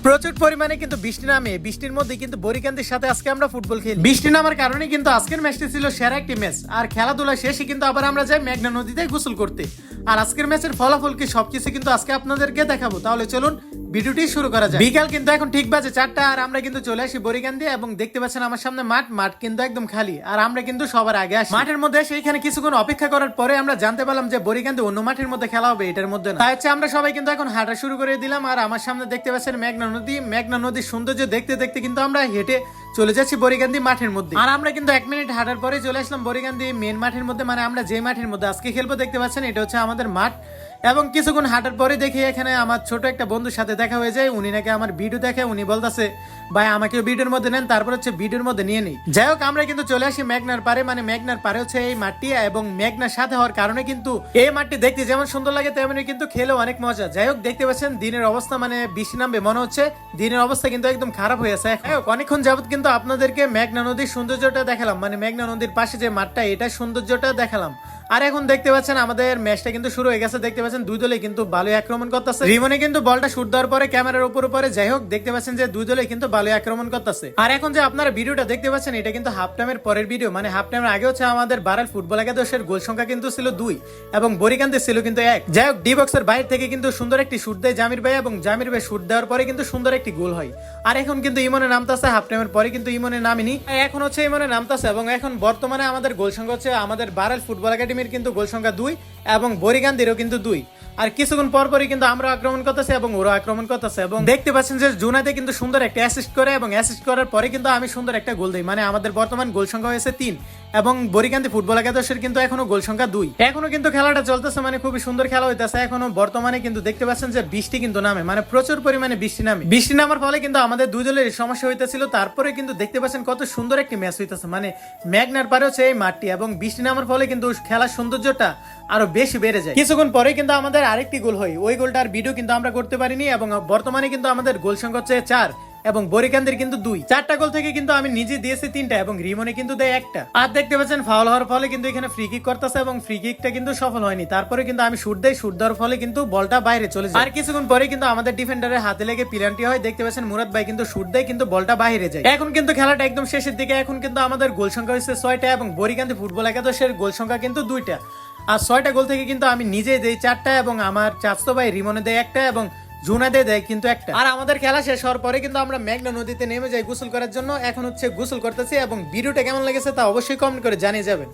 প্রচুর পরিমাণে কিন্তু বৃষ্টি নামে, বৃষ্টির মধ্যে কিন্তু বরিকান্দির সাথে আজকে আমরা ফুটবল খেলি। বৃষ্টি নামার কারণে কিন্তু আজকের ম্যাচটি ছিল সেরা একটি ম্যাচ। আর খেলাধুলা শেষে কিন্তু আবার আমরা যাই মেঘনা নদীতে গোসল করতে। আর আজকের ম্যাচের ফলাফল কি সবকিছু কিন্তু আজকে আপনাদেরকে দেখাবো। তাহলে চলুন ভিডিওটি শুরু করা যায়। বিকাল কিন্তু এখন ঠিক বাজে 4টা, আর আমরা কিন্তু চলে আসি বরিকান্দি এবং দেখতে পাচ্ছেন আমার সামনে মাঠ কিন্তু একদম খালি। আর আমরা কিন্তু সবার আগে আসি মাঠের মধ্যে। সেইখানে কিছুক্ষণ অপেক্ষা করার পরে আমরা জানতে পারলাম যে বরিকান্দি অন্য মাঠের মধ্যে খেলা হবে, এটার মধ্যে না। তাই হচ্ছে আমরা সবাই কিন্তু এখন হাঁটা শুরু করে দিলাম। আর আমার সামনে দেখতে পাচ্ছেন মেঘনা নদীর সৌন্দর্য দেখতে দেখতে কিন্তু আমরা হেঁটে চলে যাচ্ছি বরিকান্দি মাঠের মধ্যে। আর আমরা কিন্তু 1 মিনিট হাঁটার পরে চলে আসলাম বরিকান্দি মেন মাঠের মধ্যে, মানে আমরা যে মাঠের মধ্যে আজকে খেলবো দেখতে পাচ্ছেন এটা হচ্ছে আমাদের মাঠ। এবং কিছুক্ষণ হাঁটার পরে দেখি এখানে আমার ছোট একটা বন্ধুর সাথে দেখা হয়ে যায়। উনি নাকি আমার ভিডিও দেখে, উনি বলতেছে ভাই আমাকে ভিডিওর মধ্যে নেন, তারপর হচ্ছে ভিডিওর মধ্যে নিয়ে নেই। যাই হোক আমরা কিন্তু চলে আসি মেঘনার পারে, মানে মেঘনার পারে হচ্ছে এই মাঠটি। এবং মেঘনার সাথে হওয়ার কারণে কিন্তু এই মাঠটি দেখতে যেমন সুন্দর লাগে তেমনি কিন্তু খেলেও অনেক মজা। যাই হোক দেখতে পাচ্ছেন দিনের অবস্থা, মানে বৃষ্টি নামবে মনে হচ্ছে, দিনের অবস্থা কিন্তু একদম খারাপ হয়ে আছে। যাই হোক অনেকক্ষণ যাবত কিন্তু আপনাদেরকে মেঘনা নদীর সৌন্দর্যটা দেখালাম, মানে মেঘনা নদীর পাশে যে মাঠটা এটা সৌন্দর্যটা দেখালাম। আর এখন দেখতে পাচ্ছেন আমাদের ম্যাচটা কিন্তু শুরু হয়ে গেছে। দেখতে পাচ্ছেন দুই দলে কিন্তু ভালো আক্রমণ করতেছে। রিমনে কিন্তু বলটা শুট দেওয়ার পরে ক্যামেরার উপরে যাই হোক দেখতে পাচ্ছেন যে দুই দলে কিন্তু ভালো আক্রমণ করতেছে। আর এখন যে আপনারা ভিডিওটা দেখতে পাচ্ছেন এটা কিন্তু হাফ টাইমের পরের ভিডিও, মানে হাফ টাইমের আগে হচ্ছে আমাদের বারাল ফুটবল একাদশের গোল সংখ্যা কিন্তু ছিল 2 এবং বরিকান্দি ছিল কিন্তু 1। যাই হোক ডি বক্সের বাইরে থেকে কিন্তু সুন্দর একটি শুট দেয় জামির ভাই, এবং জামির ভাই শুট দেওয়ার পরে কিন্তু সুন্দর একটি গোল হয়। আর এখন কিন্তু ইমনে নামতাছে, হাফ টাইমের পরে কিন্তু ইমনে নামেনি, এখন হচ্ছে ইমনে নামতাছে। এবং এখন বর্তমানে আমাদের গোল সংখ্যা হচ্ছে আমাদের বারাল ফুটবল একাডেমির কিন্তু গোল সংখ্যা 2 এবং বরিকান্দিরও কিন্তু 2। আর কিছুক্ষণ পরই কিন্তু আমরা আক্রমণ করতেছি এবং ওরা আক্রমণ করতেছে। এবং দেখতে পাচ্ছেন যে জুনাইদে কিন্তু সুন্দর একটা অ্যাসিস্ট করে, এবং অ্যাসিস্ট করার পরে কিন্তু আমি সুন্দর একটা গোল দিই। মানে আমাদের বর্তমান গোল সংখ্যা হয়েছে 3 এবং বরিকান্দি ফুটবল একাদশের কিন্তু এখনো গোল সংখ্যা 2। এখনো কিন্তু খেলাটা চলতেছে, মানে খুবই সুন্দর খেলা হইতেছে এখনো বর্তমানে। কিন্তু দেখতে পাচ্ছেন যে বৃষ্টি কিন্তু নামে, মানে প্রচুর পরিমাণে বৃষ্টি নামে। বৃষ্টি নামার ফলে কিন্তু আমাদের দুই দলের সমস্যা হইতেছিল। তারপরে কিন্তু দেখতে পাচ্ছেন কত সুন্দর একটি ম্যাচ হইতেছে, মানে মেঘনার পারে হচ্ছে এই মাঠটি। এবং বৃষ্টি নামার ফলে কিন্তু খেলার সৌন্দর্যটা আরো বেশি বেড়ে যায়। কিছুক্ষণ পরে কিন্তু আমাদের আরেকটি গোল হয়, ওই গোলটার ভিডিও কিন্তু আমরা করতে পারিনি। এবং বর্তমানে কিন্তু আমাদের গোল সংখ্যা হচ্ছে 4 এবং বরিকান্দির কিন্তু 2। 4টা গোল থেকে কিন্তু আমি নিজে দিয়েছি 3টা এবং রিমনে কিন্তু দেয় 1টা। আর দেখতে পাচ্ছেন ফাউল হওয়ার ফলে কিন্তু এখানে ফ্রি কিক করতেছে এবং ফ্রি কিকটা কিন্তু সফল হয়নি। তারপরে কিন্তু আমি শুট দেই, শুট দেওয়ার ফলে কিন্তু বলটা বাইরে চলে যায়। আর কিছুক্ষণ পরে কিন্তু আমাদের ডিফেন্ডারের হাতে লেগে পেনাল্টি হয়। দেখতে পাচ্ছেন মুরাদ ভাই কিন্তু শুট দেয় কিন্তু বলটা বাইরে যায়। এখন কিন্তু খেলাটা একদম শেষের দিকে। এখন কিন্তু আমাদের গোল সংখ্যা হচ্ছে 6টা এবং বরিকান্দি ফুটবল একাদশের গোল সংখ্যা কিন্তু 2টা। আর 6টা গোল থেকে কিন্তু আমি নিজেই দেই 4টা এবং আমার চাচতো ভাই রিমনে দেয় 1টা এবং জুনাইদে দেয় কিন্তু 1টা। আর আমাদের খেলা শেষ হওয়ার পরে কিন্তু আমরা মেঘনা নদীতে নেমে যাই গোসল করার জন্য। এখন হচ্ছে গোসল করতেছি এবং ভিডিওটা কেমন লেগেছে তা অবশ্যই কমেন্ট করে জানিয়ে যাবেন।